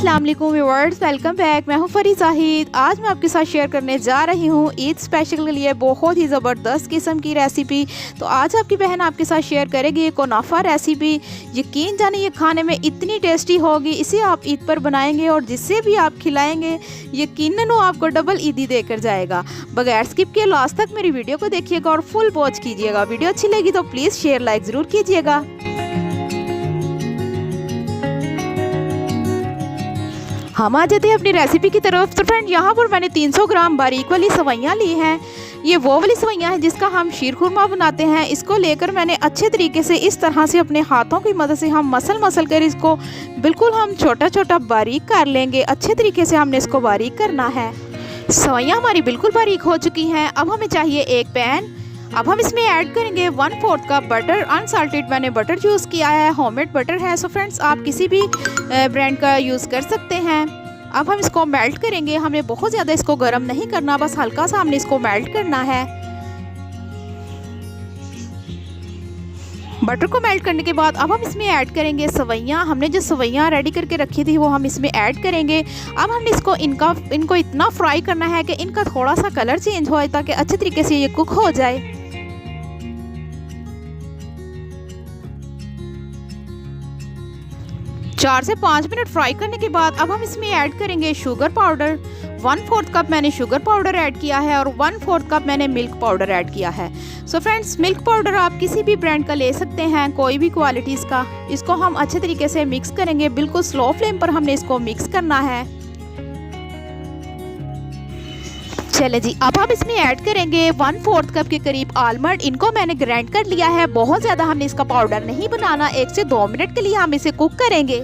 अस्सलाम वालेकुम viewers, welcome back. मैं हूं फरी जाहिद। आज मैं आपके साथ शेयर करने जा रही हूं ईद स्पेशल के लिए बहुत ही ज़बरदस्त किस्म की रेसिपी। तो आज आपकी बहन आपके साथ शेयर करेगी ये कुनाफा रेसिपी। यकीन जाने ये खाने में इतनी टेस्टी होगी, इसे आप ईद पर बनाएंगे और जिससे भी आप खिलाएंगे यकीनन वो आपको डबल ईदी देकर जाएगा। बगैर स्किप किए लास्ट तक मेरी वीडियो को देखिएगा और फुल वॉच कीजिएगा। वीडियो अच्छी लगी तो प्लीज़ शेयर लाइक ज़रूर कीजिएगा। हम आ जाते हैं अपनी रेसिपी की तरफ। तो फ्रेंड, यहाँ पर मैंने 300 ग्राम बारीक वाली सवैयाँ ली हैं। ये वो वाली सवैयाँ हैं जिसका हम शीर खुरमा बनाते हैं। इसको लेकर मैंने अच्छे तरीके से इस तरह से अपने हाथों की मदद से हम मसल कर इसको बिल्कुल हम छोटा छोटा बारीक कर लेंगे। अच्छे तरीके से हमने इसको बारीक करना है। सवैयाँ हमारी बिल्कुल बारीक हो चुकी हैं। अब हमें चाहिए एक पैन। अब हम इसमें ऐड करेंगे 1/4 कप बटर। अनसाल्टेड मैंने बटर यूज़ किया है, होममेड बटर है। सो फ्रेंड्स, आप किसी भी ब्रांड का यूज़ कर सकते हैं। अब हम इसको मेल्ट करेंगे। हमें बहुत ज़्यादा इसको गर्म नहीं करना, बस हल्का सा हमने इसको मेल्ट करना है। बटर को मेल्ट करने के बाद अब हम इसमें ऐड करेंगे सवैयाँ। हमने जो सवैयाँ रेडी करके रखी थी वो हम इसमें ऐड करेंगे। अब हमने इनको इतना फ्राई करना है कि इनका थोड़ा सा कलर चेंज हो जाए ताकि अच्छे तरीके से ये कुक हो जाए। 4 से 5 मिनट फ्राई करने के बाद अब हम इसमें ऐड करेंगे शुगर पाउडर। 1/4 कप मैंने शुगर पाउडर ऐड किया है और 1/4 कप मैंने मिल्क पाउडर ऐड किया है। सो फ्रेंड्स, मिल्क पाउडर आप किसी भी ब्रांड का ले सकते हैं, कोई भी क्वालिटीज़ का। इसको हम अच्छे तरीके से मिक्स करेंगे। बिल्कुल स्लो फ्लेम पर हमने इसको मिक्स करना है। चले जी, अब हम इसमें ऐड करेंगे 1/4 कप के करीब आलमंड। इनको मैंने ग्राइंड कर लिया है। बहुत ज़्यादा हमने इसका पाउडर नहीं बनाना। 1 से 2 मिनट के लिए हम इसे कुक करेंगे।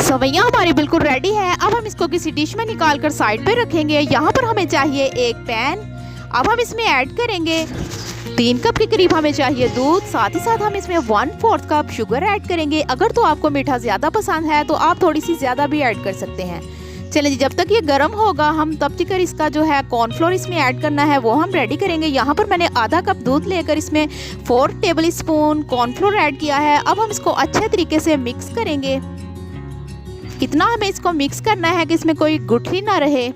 सवैयाँ हमारी बिल्कुल रेडी है। अब हम इसको किसी डिश में निकाल कर साइड पे रखेंगे। यहाँ पर हमें चाहिए एक पैन। अब हम इसमें ऐड करेंगे 3 कप के करीब हमें चाहिए दूध। साथ ही साथ हम इसमें 1/4 कप शुगर ऐड करेंगे। अगर तो आपको मीठा ज़्यादा पसंद है तो आप थोड़ी सी ज़्यादा भी ऐड कर सकते हैं। चलिए जी, जब तक ये गर्म होगा हम तब तक इसका जो है कॉर्नफ्लोर इसमें ऐड करना है वो हम रेडी करेंगे। यहाँ पर मैंने आधा कप दूध लेकर इसमें 4 टेबल स्पून कॉर्नफ्लोर ऐड किया है। अब हम इसको अच्छे तरीके से मिक्स करेंगे। इतना हमें इसको मिक्स करना है कि इसमें कोई गुठली ना रहे।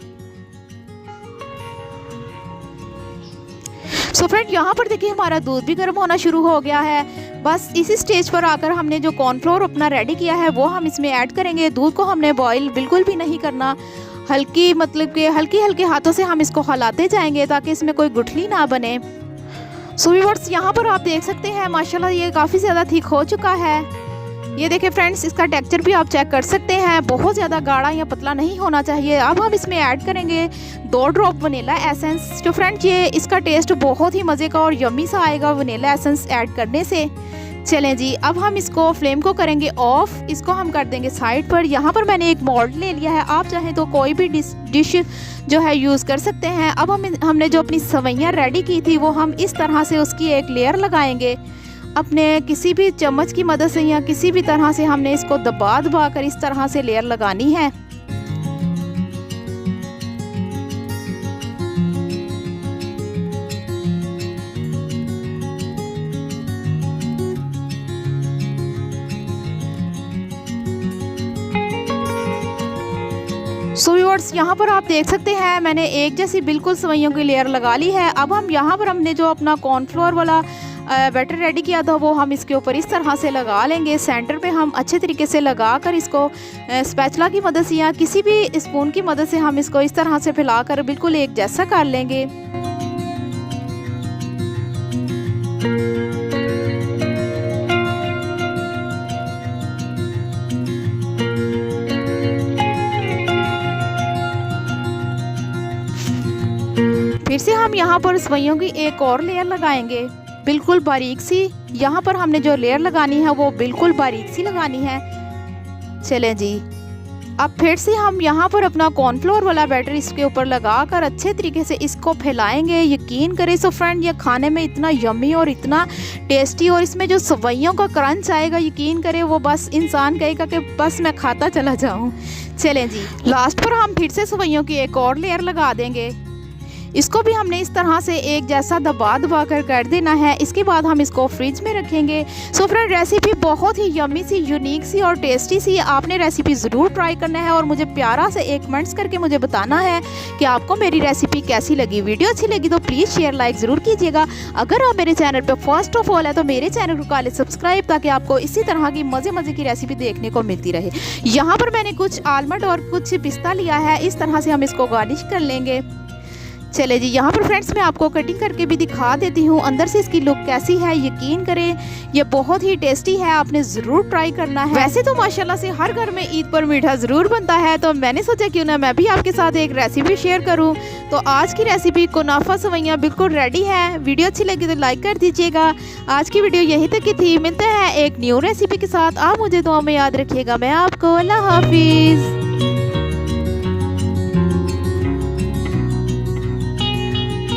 सो फ्रेंड, यहाँ पर देखिए हमारा दूध भी गर्म होना शुरू हो गया है। बस इसी स्टेज पर आकर हमने जो कॉर्नफ्लोर अपना रेडी किया है वो हम इसमें ऐड करेंगे। दूध को हमने बॉईल बिल्कुल भी नहीं करना। हल्के हाथों से हम इसको हिलाते जाएंगे ताकि इसमें कोई गुठली ना बने। सो व्यूअर्स, यहाँ पर आप देख सकते हैं माशाल्लाह ये काफ़ी ज़्यादा थिक हो चुका है। ये देखें फ्रेंड्स, इसका टेक्सचर भी आप चेक कर सकते हैं। बहुत ज़्यादा गाढ़ा या पतला नहीं होना चाहिए। अब हम इसमें ऐड करेंगे 2 ड्रॉप वनीला एसेंस। तो फ्रेंड्स, ये इसका टेस्ट बहुत ही मज़े का और यम्मी सा आएगा वनीला एसेंस ऐड करने से। चलें जी, अब हम इसको फ्लेम को करेंगे ऑफ। इसको हम कर देंगे साइड पर। यहाँ पर मैंने एक मोल्ड ले लिया है। आप चाहें तो कोई भी डिश जो है यूज़ कर सकते हैं। अब हमने जो अपनी सवैयाँ रेडी की थी वो हम इस तरह से उसकी एक लेयर लगाएंगे। अपने किसी भी चम्मच की मदद से या किसी भी तरह से हमने इसको दबा कर इस तरह से लेयर लगानी है। सो व्यूअर्स, यहाँ पर आप देख सकते हैं मैंने एक जैसी बिल्कुल सवैयों की लेयर लगा ली है। अब हम यहाँ पर हमने जो अपना कॉर्नफ्लोर वाला बैटर रेडी किया था वो हम इसके ऊपर इस तरह से लगा लेंगे। सेंटर पे हम अच्छे तरीके से लगा कर इसको स्पैचुला की मदद से या किसी भी स्पून की मदद से हम इसको इस तरह से फैला कर बिल्कुल एक जैसा कर लेंगे। फिर से हम यहाँ पर सवैयों की एक और लेयर लगाएंगे, बिल्कुल बारीक सी। यहाँ पर हमने जो लेयर लगानी है वो बिल्कुल बारीक सी लगानी है। चलें जी, अब फिर से हम यहाँ पर अपना कॉर्नफ्लोर वाला बैटर इसके ऊपर लगाकर अच्छे तरीके से इसको फैलाएंगे। यकीन करें सो फ्रेंड, ये खाने में इतना यम्मी और इतना टेस्टी और इसमें जो सवैयों का क्रंच आएगा, यकीन करें वो बस इंसान कहेगा कि बस मैं खाता चला जाऊँ। चलें जी, लास्ट पर हम फिर से सवैयों की एक और लेयर लगा देंगे। इसको भी हमने इस तरह से एक जैसा दबा कर देना है। इसके बाद हम इसको फ्रिज में रखेंगे। सो फ्रेंड, रेसिपी बहुत ही यम्मी सी, यूनिक सी और टेस्टी सी, आपने रेसिपी ज़रूर ट्राई करना है और मुझे प्यारा से एक कमेंट्स करके मुझे बताना है कि आपको मेरी रेसिपी कैसी लगी। वीडियो अच्छी लगी तो प्लीज़ शेयर लाइक ज़रूर कीजिएगा। अगर आप मेरे चैनल पर फर्स्ट ऑफ ऑल है तो मेरे चैनल को कर लें सब्सक्राइब, ताकि आपको इसी तरह की मज़े की रेसिपी देखने को मिलती रहे। यहाँ पर मैंने कुछ आलमंड और कुछ पिस्ता लिया है, इस तरह से हम इसको गार्निश कर लेंगे। चले जी, यहाँ पर फ्रेंड्स मैं आपको कटिंग करके भी दिखा देती हूँ अंदर से इसकी लुक कैसी है। यकीन करें ये बहुत ही टेस्टी है, आपने ज़रूर ट्राई करना है। वैसे तो माशाल्लाह से हर घर में ईद पर मीठा ज़रूर बनता है, तो मैंने सोचा क्यों ना मैं भी आपके साथ एक रेसिपी शेयर करूँ। तो आज की रेसिपी कुनाफा सेवइयाँ बिल्कुल रेडी है। वीडियो अच्छी लगी तो लाइक कर दीजिएगा। आज की वीडियो यहीं तक की थी। मिलते हैं एक न्यू रेसिपी के साथ। आप मुझे दुआ में याद रखिएगा। मैं आपको अल्लाह हाफिज़।